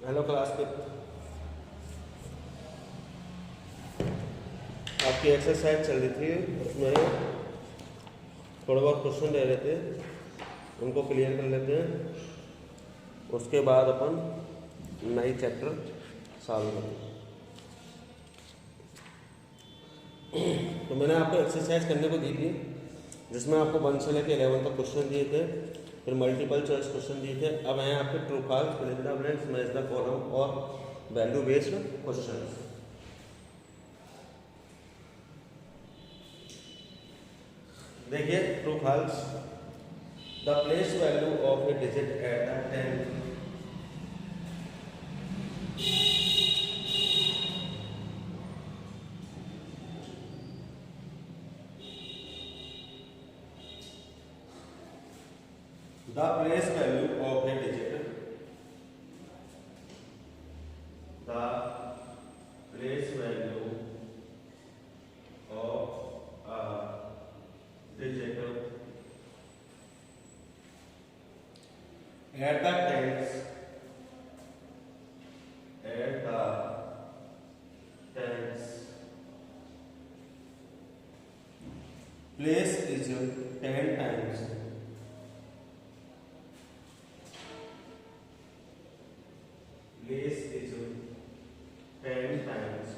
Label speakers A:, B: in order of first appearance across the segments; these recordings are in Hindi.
A: हेलो क्लास के आपकी एक्सरसाइज चल रही थी, उसमें थोड़े बहुत क्वेश्चन दे रहे थे, उनको क्लियर कर लेते हैं। उसके बाद अपन नई चैप्टर सॉल्व करेंगे। तो मैंने आपको एक्सरसाइज करने को दी थी, जिसमें आपको 1 से लेकर 11 तक क्वेश्चन दिए थे, फिर मल्टीपल चॉइस क्वेश्चन दिए थे। अब हैं आपके true false, fill in the blanks, match the column और वैल्यू बेस्ड क्वेश्चन। देखिए true false, the place value of a digit at the 10th the place value of a digit, the place value of a digit at the tens place is 10 times place is 10 times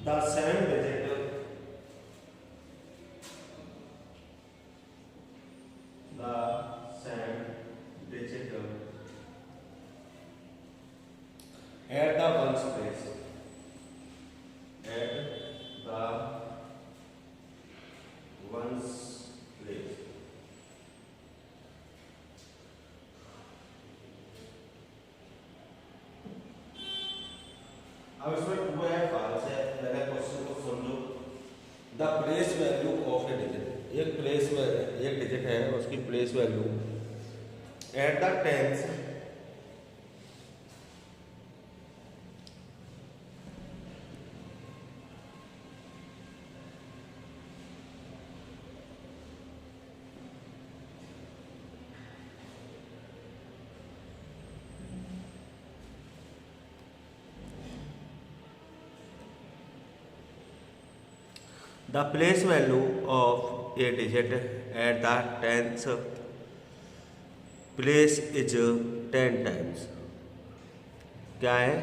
A: the same digit at the ones place, at the ones place। अब इसमें ट्रू है फॉल्स है, पहले क्वेश्चन को सुन लो। The place value of a digit, एक डिजिट है, उसकी place value at the tens the place value of a digit at the 10th place is 10 times। क्या है,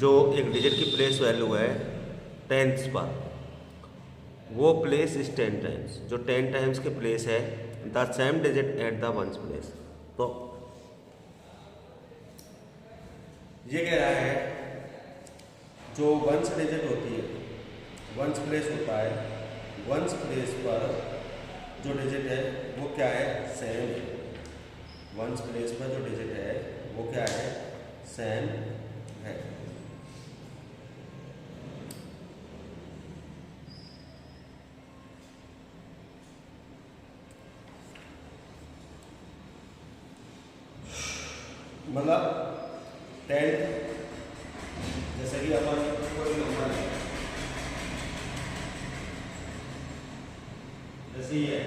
A: जो एक डिजिट की प्लेस वैल्यू है 10th पर, वो प्लेस इज 10 टाइम्स, जो 10 टाइम्स के प्लेस है the same digit at the ones place. तो ये कह रहा है जो वंस डिजिट होती है, वंस प्लेस होता है, वंस प्लेस पर जो डिजिट है वो क्या है, सेम है। वंस प्लेस पर जो डिजिट है वो क्या है, सेम है। मतलब 10, जैसे कि अपन कोई नंबर है, जैसे ये है,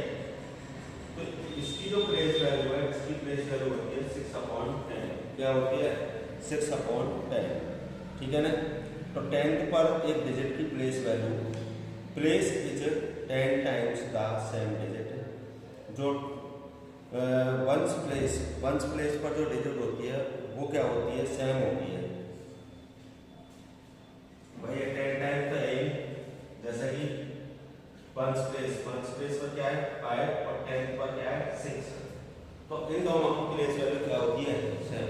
A: तो इसकी जो प्लेस वैल्यू है, इसकी प्लेस वैल्यू होती है 6/10। क्या होती है, 6/10, ठीक है ना। तो 10th पर एक डिजिट की place value, place is 10 times the same digit. जो वंस प्लेस पर जो डिजिट होती है वो क्या होती है, सेम होती है। भाई 10 टाइम्स तो है ही, जैसे कि वंस प्लेस पर क्या है 5 और 10th पर क्या है 6। तो इन दोनों की प्लेस वैल्यू क्या होती है, सेम।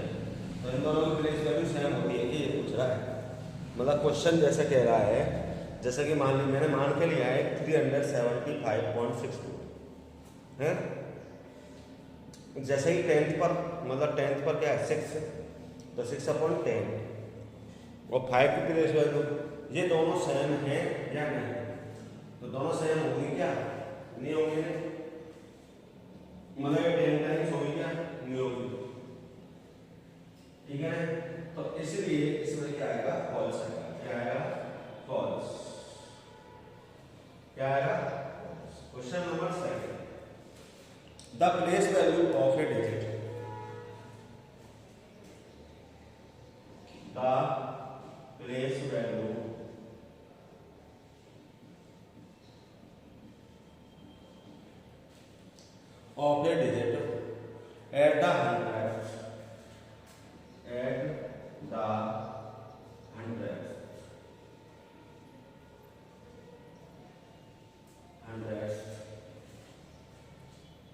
A: तो इन दोनों की प्लेस वैल्यू सेम होती है, ये पूछ रहा है। मतलब क्वेश्चन जैसे कह रहा है, जैसे कि मैंने मान के लिया है 375.62 है। जैसे ही 10th पर, मतलब 10th पर क्या है 6, तो 6/10 और 5 की प्लेस वैल्यू, ये दोनों सेम है या नहीं, तो दोनों सेम होंगी क्या, नहीं होंगे, मतलब 10 टाइम्स होगी क्या, नहीं होगी, ठीक है। तो इसलिए इसमें क्या आएगा, फॉल्स आएगा। क्या आएगा, फॉल्स। क्या आएगा, question number 2। The place value of a digit, the place value of a digit at the hundredth,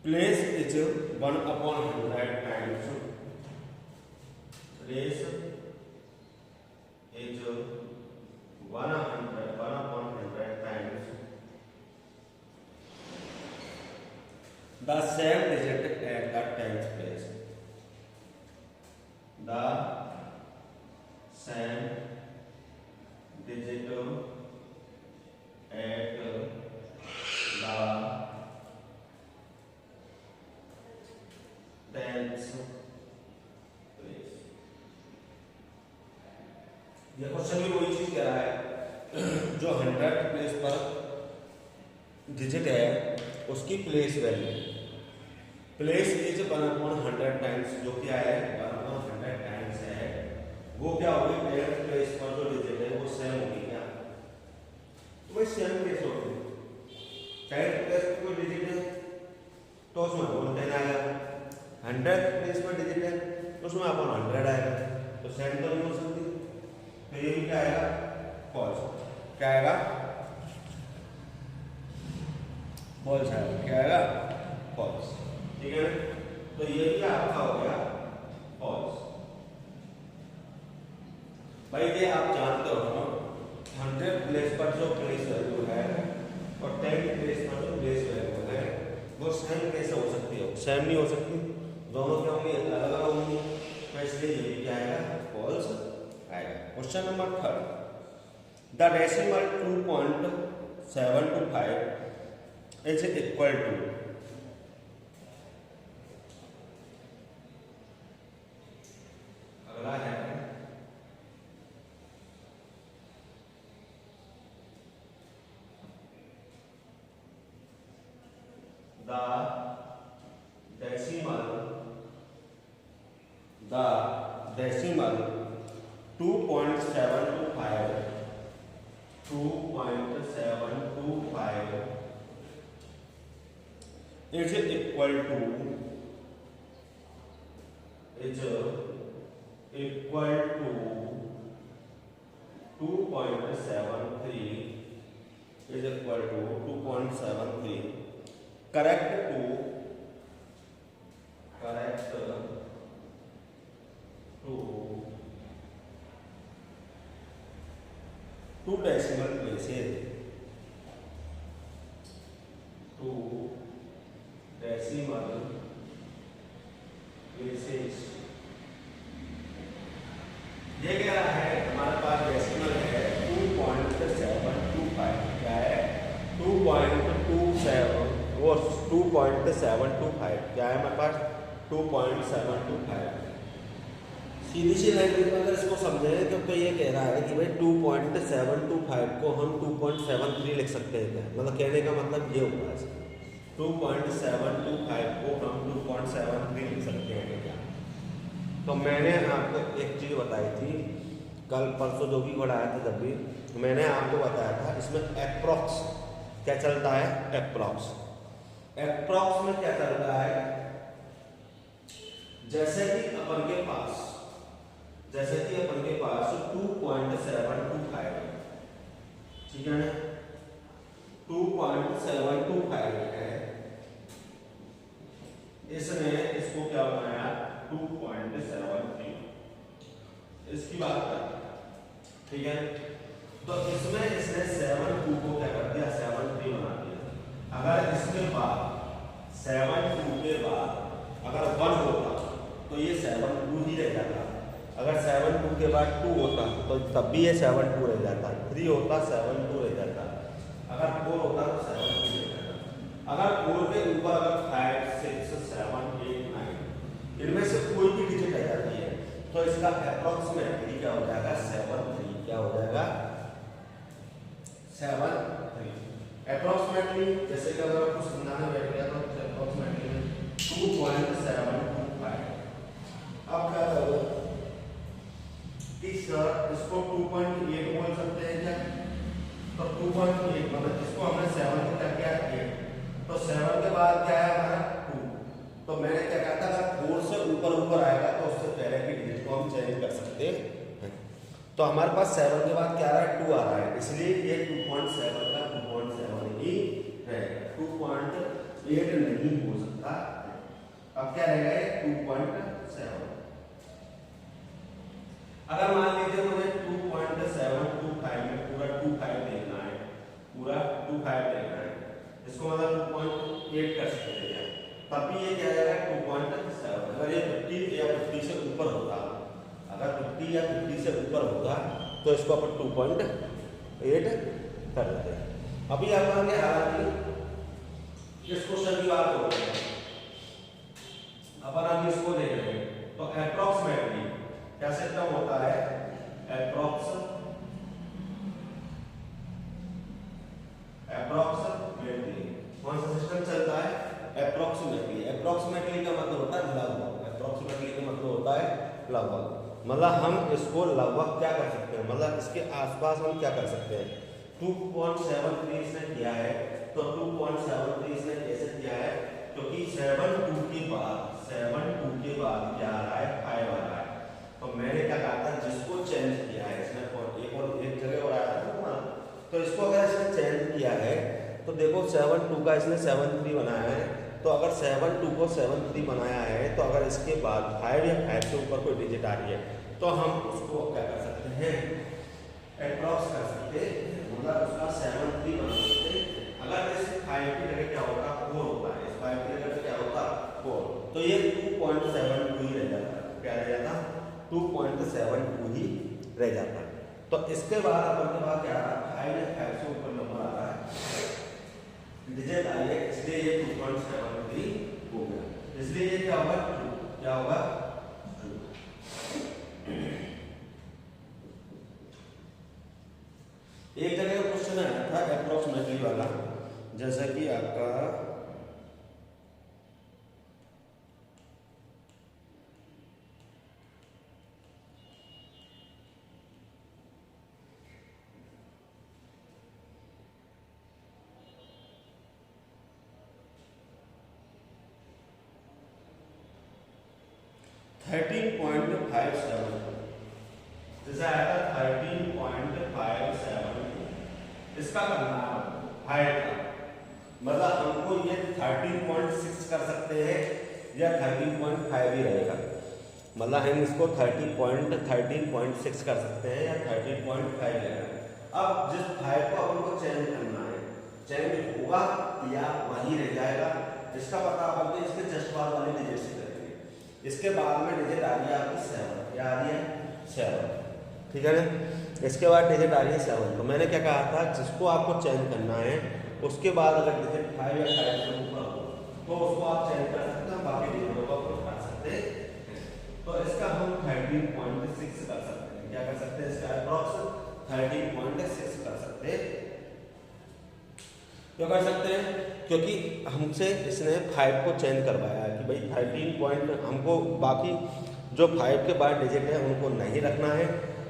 A: place is 1/100 times, place is 1/100 times the same digit at the 10th place, the same digit at the 10th place। ये क्वेश्चन में वही चीज कह रहा है, जो 100th प्लेस पर डिजिट है उसकी place value, place is 1/100 times, जो क्या है 1/100 टाइम्स है, वो क्या होगी 10th प्लेस पर जो डिजिट है वो सेम होगी क्या, तो वही सेम केस होगी। 10th प्लेस पर कोई डिजिट है तो उसमें 110 आएगा, 100th प्लेस पर डिजिट है तो उसमें 100 आएगा, तो सेम तो नहीं हो सकती, तो ये क्या आएगा फॉल्स, क्या आएगा फॉल्स आएगा, क्या आएगा फॉल्स, ठीक है। तो ये भी आपका हो गया फॉल्स। भाई ये आप जानते हो ना 100 प्लेस पर जो प्लेस वैल्यू है और 10 प्लेस पर जो प्लेस वैल्यू है वो सेम कैसे हो सकती है, सेम नहीं हो सकती, दोनों क्या होंगी अलग अलग होंगी, तो इसलिए ये भी क्या आएगा फॉल्स आएगा। Question number 3, the decimal 2.725 is equal to, अगला है the decimal 2.725 is equal to 2.73 is equal to 2.73, correct to 2 decimal places, 2 decimal places। ये क्या है हमारे पास डेसिमल है 2.725, क्या है 2.27 वो 2.725, क्या है हमारे पास 2.725। सीधी सी लैंग्वेज में अगर इसको समझें तो ये कह रहा है कि भाई 2.725 को हम 2.73 लिख सकते हैं क्या, मतलब कहने का मतलब ये होगा 2.725 को हम 2.73 लिख सकते हैं क्या। तो मैंने आपको एक चीज़ बताई थी कल परसों जो भी पढ़ाया था, जब भी मैंने आपको बताया था इसमें एप्रॉक्स क्या चलता है, एप्रॉक्स में क्या चलता है, जैसे कि अपन के पास 2.725, ठीक है ना, 2.725 है, इसने इसको क्या बनाया 2.73, इसकी बात कर, ठीक है। तो इसमें इसने 7.2 को क्या कर दिया 7.3 बना दिया। अगर इसके बाद 7.2 के बाद अगर 1 होता तो ये 7.2 ही रह जाता, अगर 7.2 के बाद 2 होता तो तब भी ये 7.2 रह जाता, 3 होता 7.2 रह जाता, अगर 4 होता तो 7.2 रह जाता, अगर 4 के ऊपर अगर 5, 6, 7, 8, 9 इनमें से कोई भी डिजिट आ जाती है तो इसका अप्रोक्सीमेटली क्या हो जाएगा 7.3, क्या हो जाएगा 7.3 अप्रोक्सीमेटली। जैसे कि अगर आपको समझाने बैठ गया तो अप्रोक्सीमेटली 2.725। अब क्या करोगे कि सर इसको 2.8 बोल सकते हैं क्या? तो 2.8 मतलब इसको हमने 7 को क्या किया 8, तो 7 के बाद क्या है हमारा 2। तो मैंने क्या कहा था अगर 4 से ऊपर ऊपर आएगा तो उससे पहले की डिजिट को हम चेंज कर सकते हैं। तो हमारे पास 7 के बाद क्या आ रहा है 2 आ रहा है, इसलिए ये 2.7 का 2.7 ही रहेगा, 2.8 नहीं हो सकता। अब क्या रहेगा ये 2.7। अगर मान लीजिए मुझे 2.725 में पूरा 25 देखना है, पूरा 25 देखना है, इसको मतलब 2.8 कर सकते हैं क्या? तब भी ये क्या जाएगा 2.7। अगर ये 50 या 50 से ऊपर होता, अगर 50 या 50 से ऊपर होता तो इसको अपन 2.8 कर देते हैं। अभी अपन के हालांकि इस क्वेश्चन की बात हो रही है, अपन अभी इसको देख रहे हैं, तो अप्रोक्सीमेटली क्या सिस्टम होता है? अप्रोक्सीमेटली कौन सा सिस्टम चलता है? अप्रोक्सीमेटली का मतलब होता है लगभग, अप्रोक्सीमेटली का मतलब होता है लगभग, मतलब हम इसको लगभग क्या कर सकते हैं, मतलब इसके आसपास हम क्या कर सकते हैं। 2.73 इसने किया है, तो 2.73 इसने कैसे किया है? क्योंकि 7.2 के बाद क्या आ रहा है 5 आ रहा है, तो मैंने क्या कहा था जिसको चेंज किया है इसने एक जगह और आया था ना, तो इसको अगर इसने चेंज किया है तो देखो 7.2 का इसने 7.3 बनाया है, तो अगर 7.2 को 7.3 बनाया है तो अगर इसके बाद 5 या 5 से ऊपर कोई डिजिट आ रही है तो हम उसको क्या कर सकते हैं अप्रॉक्स कर सकते हैं, मतलब उसका 7.3 बना सकते हैं। अगर इस 5 की जगह क्या होगा 4 होता है, इस 5 की जगह क्या होगा 4, तो ये 2.72 ही रह जाता है। क्या रह जाता? 2.72 ही रह जाता है। तो इसके बाद अपन के पास क्या आ रहा है 5 या 5 से ऊपर नंबर आ रहा है, डिजिट आई है, इसलिए ये 2.73 हो गया, इसलिए ये क्या होगा 2, क्या होगा 2। एक जगह क्वेश्चन आया था अप्रोक्सीमेटली वाला, जैसा कि आपका 13.57, जैसे आया था 13.57, इसका करना है 5 का, मतलब हमको ये 13.6 कर सकते हैं या 13.5 ही रहेगा, मतलब हम इसको 13.6 कर सकते हैं या 13.5 रहेगा। अब जिस 5 को अपन को चेंज करना है, चेंज होगा या वही रह जाएगा, इसका पता अपन को इसके जस्ट बाद वाले डिजिट से करेंगे। इसके बाद में डिजिट आ रही है आपकी 7, क्या आ रही है 7, ठीक है ना। इसके बाद डिजिट आ रही है 7, तो मैंने क्या कहा था जिसको आपको चेंज करना है उसके बाद अगर डिजिट 5 या 5 से ऊपर हो तो उसको आप चेंज कर सकते हैं, बाकी डिजिटों को आप हटा सकते हैं। तो इसका हम 13.6 कर सकते हैं, क्या कर सकते हैं इसका अप्रॉक्स 13.6 कर सकते हैं। क्यों कर सकते हैं? क्योंकि हमसे इसने 5 को चेंज करवाया है कि भाई 13 हमको बाकी जो 5 के बाद डिजिट है उनको नहीं रखना है,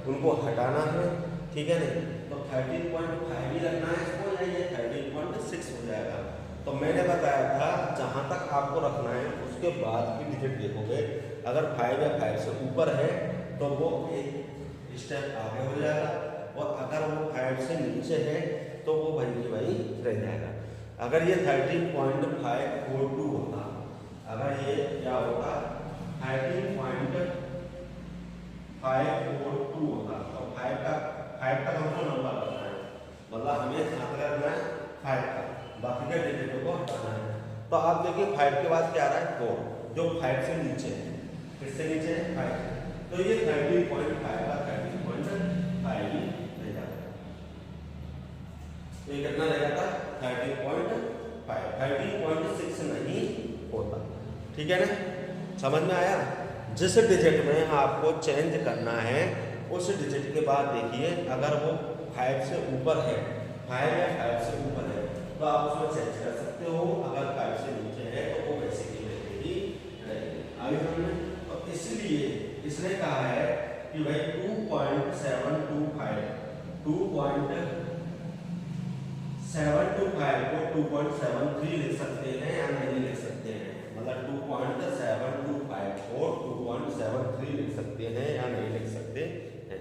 A: उनको हटाना है, ठीक है नहीं, तो 13.5 ही रखना है इसको, या ये 13.6 हो जाएगा। तो मैंने बताया था जहाँ तक आपको रखना है उसके बाद की डिजिट देखोगे, अगर 5 या 5 से ऊपर है तो वो एक स्टेप आगे हो जाएगा, और अगर वो 5 से नीचे है तो वो वही की वही रह जाएगा। अगर ये 13.542 होता, अगर ये क्या होता 13.542 होता, तो 5 तक हमको नंबर रखना है, मतलब हमें ध्यान रखना है 5 का, बाकी के डिजिटों को हटाना है। तो आप देखिए 5 के बाद क्या आ रहा है 4, जो 5 से नीचे है, किससे नीचे है 5, तो ये 13.5 का 13.5 ही रह जाता है। तो ये कितना रह जाता 13.5, 13.6 नहीं होता, ठीक है ना। समझ में आया? जिस डिजिट में आपको चेंज करना है उस डिजिट के बाद देखिए अगर वो 5 से ऊपर है, 5 या 5 से ऊपर है तो आप उसमें चेंज कर सकते हो, अगर 5 से नीचे है तो वो वैसे की रहेगी आगे समझ में। तो इसलिए इसने कहा है कि भाई 2.725 को 2.73 लिख सकते हैं या नहीं लिख सकते हैं, मतलब 2.725 को 2.73 लिख सकते हैं या नहीं लिख सकते हैं।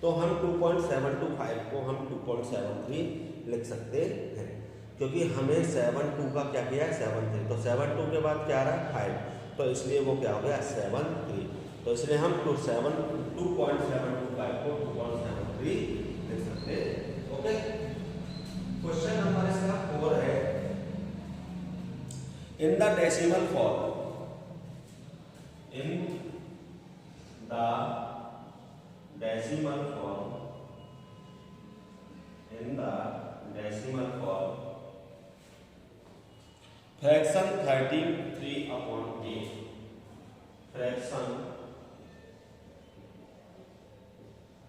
A: तो हम 2.725 को हम 2.73 लिख सकते हैं, क्योंकि हमें 7.2 का क्या किया है 7.3, तो 7.2 के बाद क्या आ रहा है 5, तो इसलिए वो क्या हो गया 7.3, तो इसलिए हम 2.725 को 2.73 लिख सकते हैं। ओके, क्वेश्चन नंबर इसका 4 है, in the decimal form, in the decimal form, in the decimal form fraction 33/8, fraction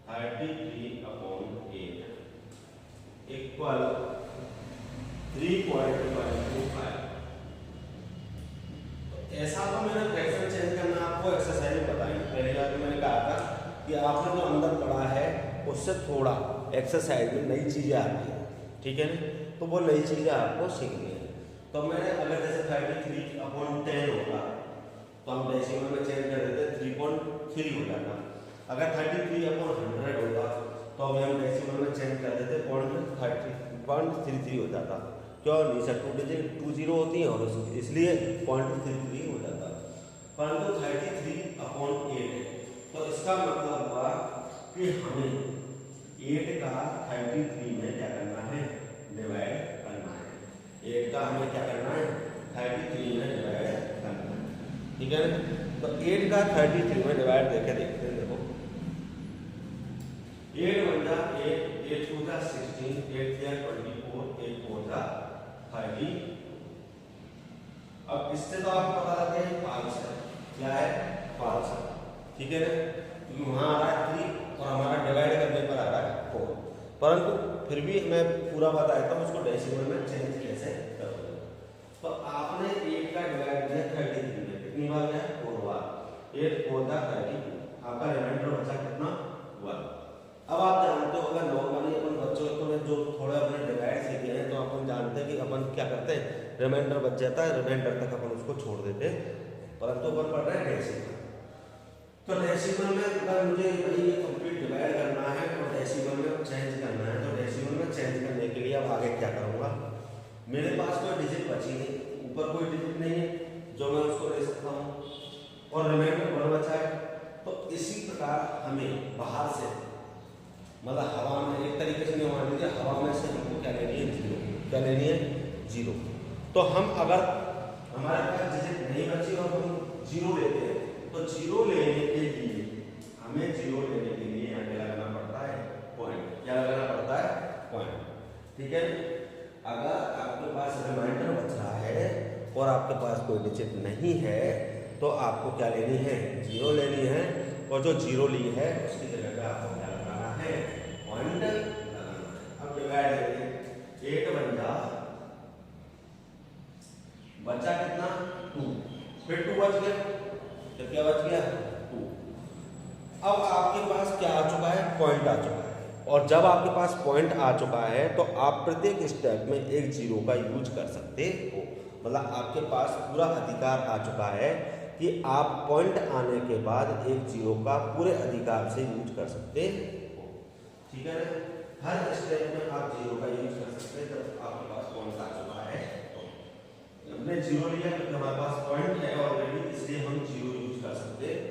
A: 33/8 equal 3.125। ऐसा तो मैंने फ्रैक्शन चेंज करना आपको एक्सरसाइज में बताई, पहले बार मैंने कहा था कि आपने जो अंदर पढ़ा है उससे थोड़ा एक्सरसाइज में नई चीज़ें आती हैं, ठीक है ना, तो वो नई चीज़ें आपको सीखनी है। तो मैंने अगर जैसे 33/10 होगा तो हम डेसिमल में चेंज कर देते 3.3 हो जाता, अगर 33/100 होगा तो हम डेसिमल में चेंज कर देते 0.33 हो जाता, क्यों नीचे 2 डिजिट 20 होती हैं और इसलिए 0.33 हो जाता, परंतु 33/8 है, तो इसका मतलब हुआ कि हमें 8 का 33 में क्या करना है डिवाइड करना है, 8 का हमें क्या करना है 33 में डिवाइड करना है, ठीक है ना। तो 8 का 33 में डिवाइड देखते हैं, देखो 8 1 जा 8, 8 2 जा 16, 8 3 24, 8 4 जा 30। अब इससे तो आपको पता लगा है 5 है, क्या है 5 है, ठीक है ना, क्योंकि वहां आ रहा है 3 और हमारा डिवाइड करने पर आ रहा है 4, परंतु फिर भी मैं पूरा बताता हूँ उसको डेसिमल में चेंज कैसे करोगे। तो आपने 8 का डिवाइड किया 33 में, कितनी बार गया 4 बार, 8 4 का 30, आपका रिमाइंडर बचा कितना 1। अब आप जानते हो अगर नॉर्मली अपन बच्चों को जो थोड़ा अपने डिवाइड सीखे हैं तो अपन जानते हैं कि अपन क्या करते हैं, रिमाइंडर बच जाता है, रिमाइंडर तक अपन उसको छोड़ देते हैं, परंतु अपन पढ़ रहे हैं डेसिमल। तो डेसिमल में अगर मुझे ये कंप्लीट डिवाइड करना है और डेसिमल में चेंज करना है, तो डेसिमल में चेंज करने के लिए अब आगे क्या करूँगा, मेरे पास कोई डिजिट बची नहीं, ऊपर कोई डिजिट नहीं है जो मैं उसको ले सकता हूँ और रिमाइंडर 1 बचा है, तो इसी प्रकार हमें बाहर से मतलब हवा में एक तरीके से नहीं मान लीजिए, हवा में से हमको क्या लेनी है 0, क्या लेनी है 0। तो हम अगर हमारे पास डिजिट नहीं बची और हम 0 लेते हैं तो 0 लेने के लिए हमें 0 लेने के लिए यहाँ पे लगाना पड़ता है पॉइंट, क्या लगाना पड़ता है पॉइंट, ठीक है। अगर आपके पास रिमाइंडर बच रहा है और आपके पास कोई डिजिट नहीं है तो आपको क्या लेनी है 0 लेनी है, और जो 0 ली है उसकी जगह पे आपको क्या लगाना है पॉइंट लगाना है। अब डिवाइड करेंगे 8 बन जा बचा कितना 2, फिर 2 बच गया, तो क्या बच गया 2। अब आपके पास क्या आ चुका है पॉइंट आ चुका है, और जब आपके पास पॉइंट आ चुका है तो आप प्रत्येक स्टेप में एक 0 का यूज कर सकते हो, मतलब आपके पास पूरा अधिकार आ चुका है कि आप पॉइंट आने के बाद एक 0 का पूरे अधिकार से यूज कर सकते हो, ठीक है ना। हर स्टेप में आप 0 का यूज कर सकते हैं जब आपके पास पॉइंट आ चुका है। हमने 0 लिया क्योंकि हमारे पास पॉइंट है ऑलरेडी, इसलिए हम 0 यूज कर सकते हैं।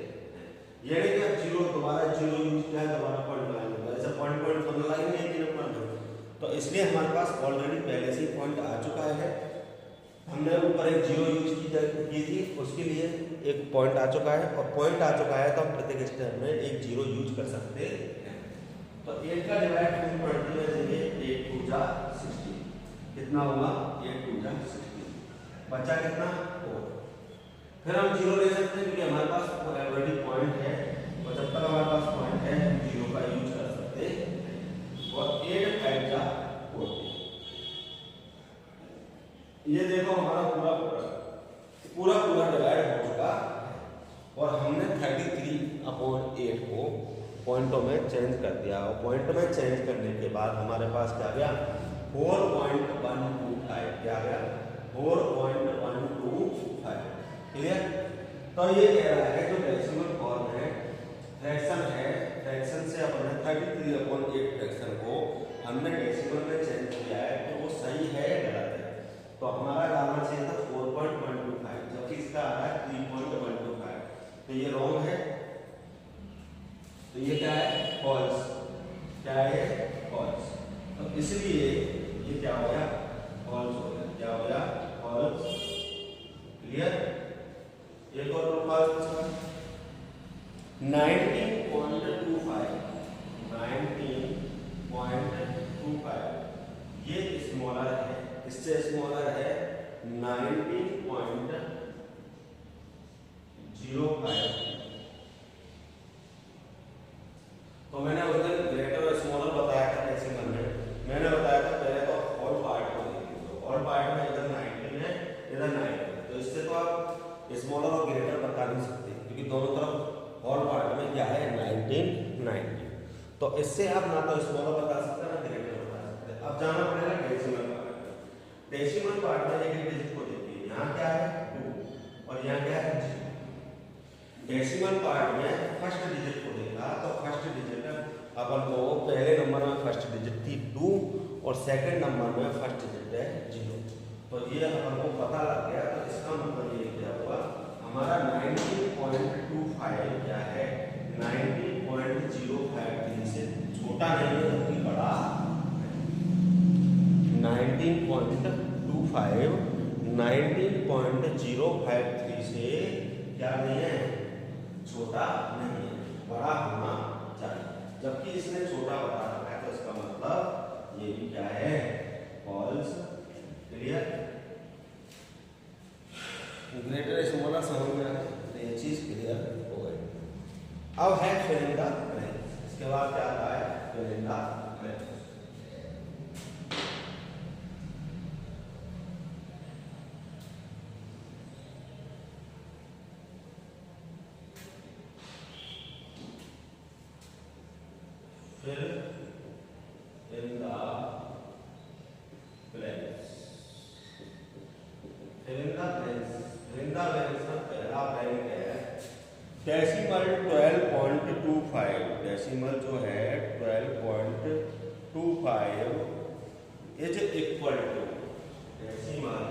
A: ये नहीं कि आप 0 दोबारा 0 यूज किया है दोबारा पॉइंट लगाएंगे, ऐसा पॉइंट तो लगाएंगे नहीं नंबर में, तो इसलिए हमारे पास ऑलरेडी पहले से ही पॉइंट आ चुका है। हमने ऊपर एक 0 यूज की थी, उसके लिए एक पॉइंट आ चुका है, और पॉइंट आ चुका है तो हम प्रत्येक स्टेप में एक 0 यूज कर सकते हैं। तो 8 का डिवाइड 2.20 में देंगे 8 2 जा 16, कितना होगा 8 2 जा 16, बचा कितना 4। फिर हम 0 ले सकते हैं क्योंकि हमारे पास ऑलरेडी पॉइंट है, और जब तक हमारे पास पॉइंट है 0 का यूज कर सकते हैं। और 8 5 जा 40, ये देखो हमारा पूरा डिवाइड हो चुका है। और हमने 33/8 को पॉइंटों में चेंज कर दिया, और पॉइंट में चेंज करने के बाद हमारे पास क्या गया 4.125, क्या गया 4.125। क्लियर। तो ये कह रहा है जो डेसिमल फॉर्म है फ्रैक्शन है, फ्रैक्शन से अपने 33/8 फ्रैक्शन को हमने डेसिमल में चेंज किया है, तो वो सही है गलत है। तो हमारा डालना चाहिए था 4.125, जबकि इसका आ रहा है 3.125, तो ये रॉन्ग है। तो ये क्या है फॉल्स, क्या है फॉल्स। तो इसलिए ये क्या हो गया फॉल्स हो गया, क्या हो गया फॉल्स। क्लियर। एक और फॉल्स 19.25 ये स्मॉलर है, इससे स्मॉलर है 19.05। तो मैंने उस दिन ग्रेटर और स्मॉलर बताया था डेसिमल में, मैंने बताया था पहले तो होल पार्ट को देखिए, तो होल पार्ट में इधर 19 है इधर 9 है, तो इससे तो आप स्मॉलर और ग्रेटर बता नहीं सकते, क्योंकि दोनों तरफ होल पार्ट में क्या है 19। तो इससे आप ना तो स्मॉलर बता सकते ना ग्रेटर बता सकते। अब जाना पड़ेगा डेसिमल पार्ट में। डेसिमल पार्ट में एक डिजिट को देखिए, यहाँ क्या है 2 और यहाँ क्या है 0। डेसिमल पार्ट में फर्स्ट डिजिट को देखा, तो फर्स्ट डिजिट अपन को पहले नंबर में फर्स्ट डिजिट थी 2 और सेकंड नंबर में फर्स्ट डिजिट है 0। तो ये अपन को पता लग गया। तो इसका मतलब ये क्या हुआ हमारा 19.25 क्या है 19.053 से छोटा नहीं है जबकि बड़ा है। 19.25 19.053 से क्या नहीं है छोटा नहीं है, बड़ा होना चाहिए, जबकि इसने छोटा बता रखा है, तो इसका मतलब ये भी क्या है फॉल्स। क्लियर। ग्रेटर स्मॉलर समझ में आ गया, तो ये चीज क्लियर हो गई। अब है फिल इन द ब्लैंक्स, इसके बाद क्या आता है fill in the blanks. fill in the blanks, fill in the blanks, fill in the blanks का पहला ब्लैंक है डेसिमल 12.25, डेसिमल जो है 12.25 is equal to decimal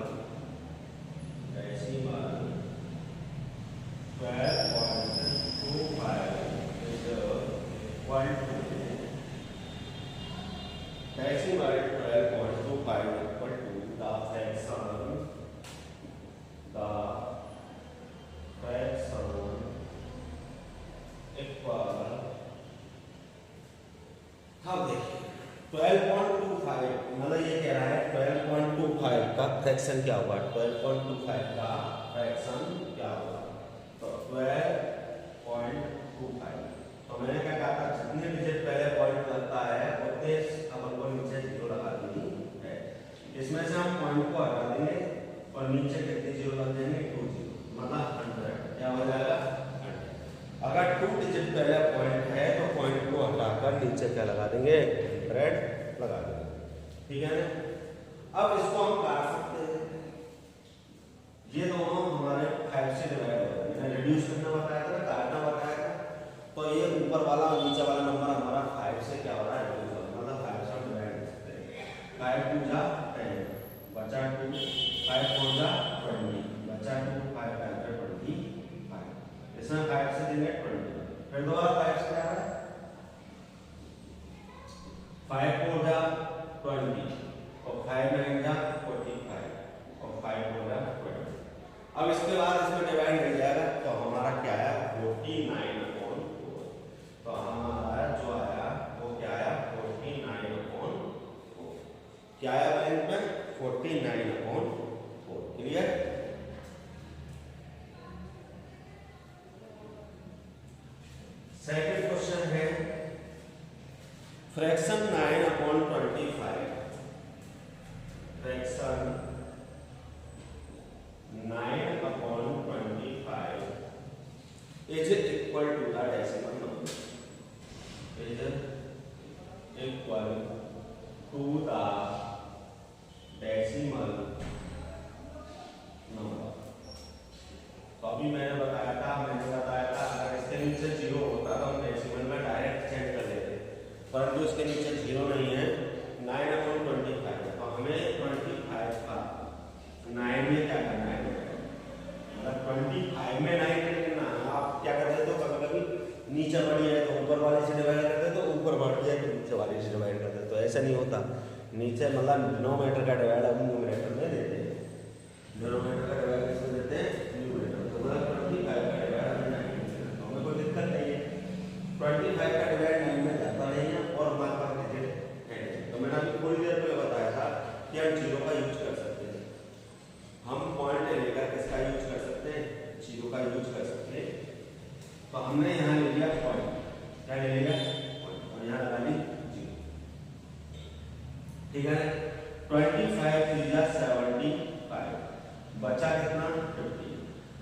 A: 12.25 is equal to decimal 12.25 equal to the fraction equal। अब देखिए 12.25 मतलब ये कह रहा है 12.25 का फ्रैक्शन क्या होगा, 12.25 का फ्रैक्शन क्या होगा। तो 12.25 तो मैंने क्या कहा था जितने डिजिट पहले पॉइंट लगता है उतने अपन को नीचे 0 लगा देनी है। इसमें से हम पॉइंट को हटा देंगे और नीचे कितने 0 लग जाएंगे 2 0, मतलब 100। क्या हो जाएगा 100। अगर 2 डिजिट पहले पॉइंट है तो पॉइंट को हटाकर नीचे क्या लगा देंगे 100 लगा देंगे। ठीक है ना। अब इसको हम काट सकते हैं, ये दोनों हमारे 5 से डिवाइड हो गए, मैंने रिड्यूस करना बताया था ना काटना बताया था। तो ये ऊपर वाला और नीचे वाला नंबर हमारा 5 से क्या हो रहा है मतलब 5 से डिवाइड कर सकते हैं। 5 2 जा 10 बचा 2, 5 4 जा 20 बचा 2, 5 5 25, इसमें 5 से देंगे 20, फिर दोबारा 5 से क्या है 5 4 जा 20 और 5 9 जा 45 और 5 4 जा 20। अब इसके बाद इसमें डिवाइड हो जाएगा, तो हमारा क्या आया 49/4। तो हमारा जो आया वो क्या आया 49/4, क्या आया बैंक में 49/4। क्लियर। सेकंड क्वेश्चन है fraction 9/25, fraction 9/25 equal to the decimal number is equal to the decimal number। तो अभी मैंने बताया था अगर इसके नीचे 0 होता तो हम डेसिमल में डायरेक्ट चेंज कर लेते, परंतु इसके नीचे 0 नहीं है। 9/25 है तो हमें 25 का 9 में क्या करना है, मतलब 25 में 9 करना। आप क्या करते हो, कभी कभी नीचे बढ़ी है तो ऊपर वाले से डिवाइड करते, तो ऊपर बढ़ी है तो नीचे वाले से डिवाइड करते। तो ऐसा नहीं होता, नीचे मतलब डिनोमिनेटर का डिवाइड हम न्यूमरेटर में देते हैं, डिनोमिनेटर का डिवाइड किसमें देते हैं, न्यूमरेटर। तो मतलब 25 का डिवाइड हमें 9 में देते हैं, तो हमें कोई दिक्कत नहीं है। 25 का डिवाइड 9 में जाता नहीं है और हमारे पास डिजिट है। तो मैंने अभी थोड़ी देर पहले बताया था कि हम 0 का यूज कर सकते हैं, हम पॉइंट लेकर किसका यूज कर सकते हैं, 0 का यूज कर सकते हैं। तो हमने यहाँ ले लिया पॉइंट, क्या ले लिया पॉइंट, और यहाँ लगा ली 0। ठीक है, 25 3 75, बचा कितना 50।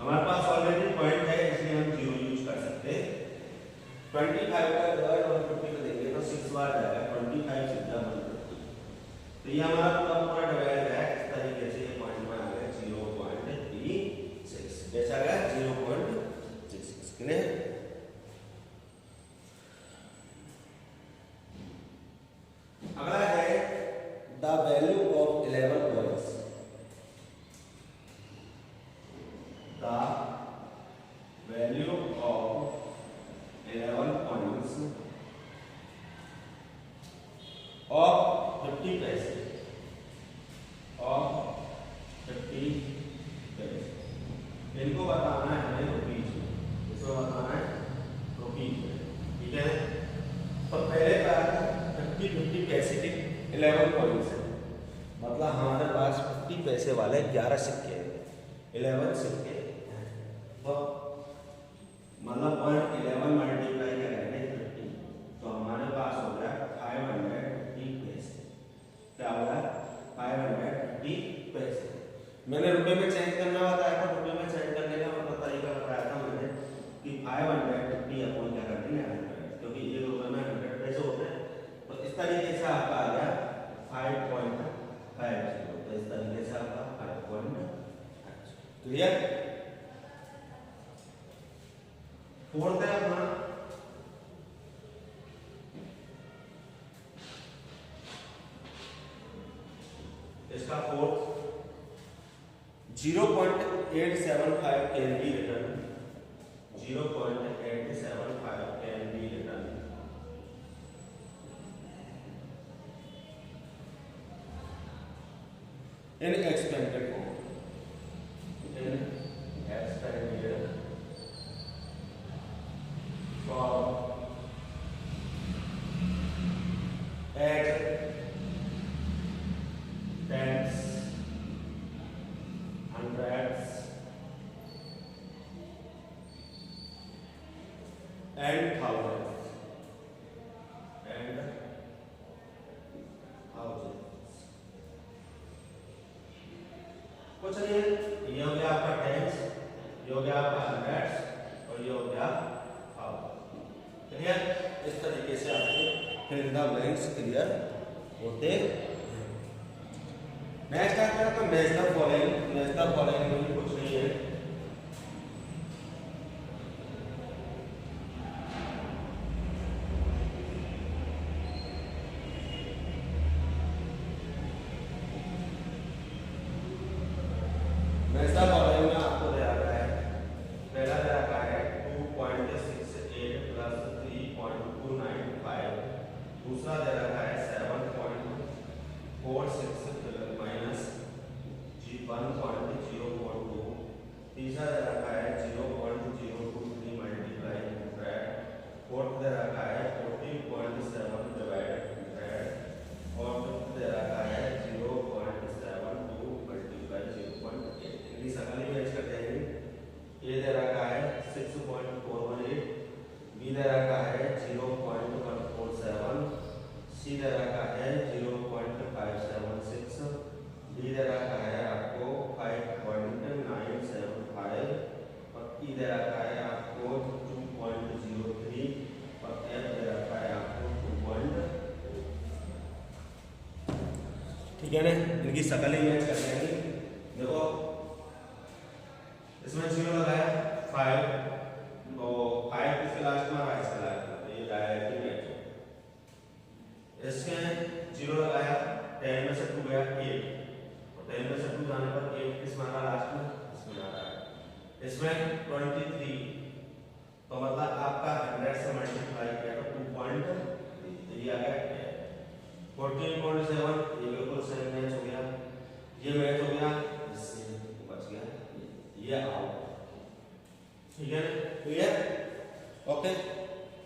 A: हमारे पास ऑलरेडी पॉइंट है इसलिए हम 0 यूज कर सकते हैं। 25 का डिवाइड 150 में देंगे तो 6 बार जाएगा, 25 6 150। तो ये हमारा पूरा डिवाइड है इस तरीके से। ये पॉइंट में आ गया 0.36, जैसा गया 0.36। क्लियर। अगला है the value of 11 points. The value of 11 points of 50 पैसे, ऑफ 50 पैसे। इनको बताना है हमें रुपीज में, इसको बताना है रुपीज में। ठीक है, तो पहले का 50 पैसे के 11 पॉइंट्स है, मतलब हमारे पास 50 पैसे वाले 11 सिक्के हैं, 11 सिक्के हैं। तो मतलब 11 मल्टीप्लाई करेंगे 50, तो हमारे पास हो गया 550 पैसे। क्या हो गया 550 पैसे। मैंने रुपए में चेंज करना बताया था, रुपए में चेंज करने का मतलब तरीका बताया था मैंने कि 550 अपॉन क्या कर देंगे 100, क्योंकि 1 रुपए में 100 पैसे होते हैं। तो इस तरीके से आपका आ गया 5.50। तो इस तरीके से आपका 5.50। क्लियर। फोर्थ है अपना इसका fourth 0.875 can be return, 0.875 can be return in expanded form, in expanded form at tens, hundreds and thousands and thousands। कुछ नहीं, ये हो गया आपका टेंस, ये हो गया आपका हंड्रेड्स और ये हो गया थाउजेंड। क्लियर। इस तरीके से आपके फिल द ब्लैंक्स क्लियर होते हैं। नेक्स्ट आता है तो match the following. Match the following में कुछ नहीं है, ऐसा फॉलोइंग में आपको दे रखा है, पहला दे रखा है 2.68 प्लस 3.295, दूसरा दे रखा है 7.46 माइनस 1.042, तीसरा दे रखा है 0.023 मल्टीप्लाई 100, फोर्थ दे रखा है 14.7 डिवाइडेड 100 और फिफ्थ दे रखा है 0.72 मल्टीप्लाई 0.8। इनकी सकल ही मैच कर देंगे। ए दे रखा है 6.418, बी दे रखा है 0.147, सी दे रखा है 0.576, डी दे रखा है आपको 5.975 और ई दे रखा है आपको 2.0 ठीक है ना, इनकी शक्ल ही मैच कर लेंगे। देखो इसमें 0 लगाया 5, तो 5 किसके लास्ट में आया, इसके लास्ट में, तो ये डायरेक्टली मैच हो। इसके 0 लगाया 10 में से 2 गया 8, तो 10 में से 2 जाने पर 8 किस में आ रहा लास्ट में, इसमें आ रहा है। इसमें 23, तो मतलब आपका 100 से मल्टीप्लाई किया तो 2.3, तो ये आ गया 14.7, ये बिल्कुल सेम मैच हो गया, ये मैच हो गया, इससे बच गया ये आउट। ठीक है, क्लियर, ओके।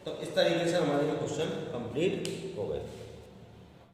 A: तो इस तरीके से हमारे क्वेश्चन कंप्लीट हो गए।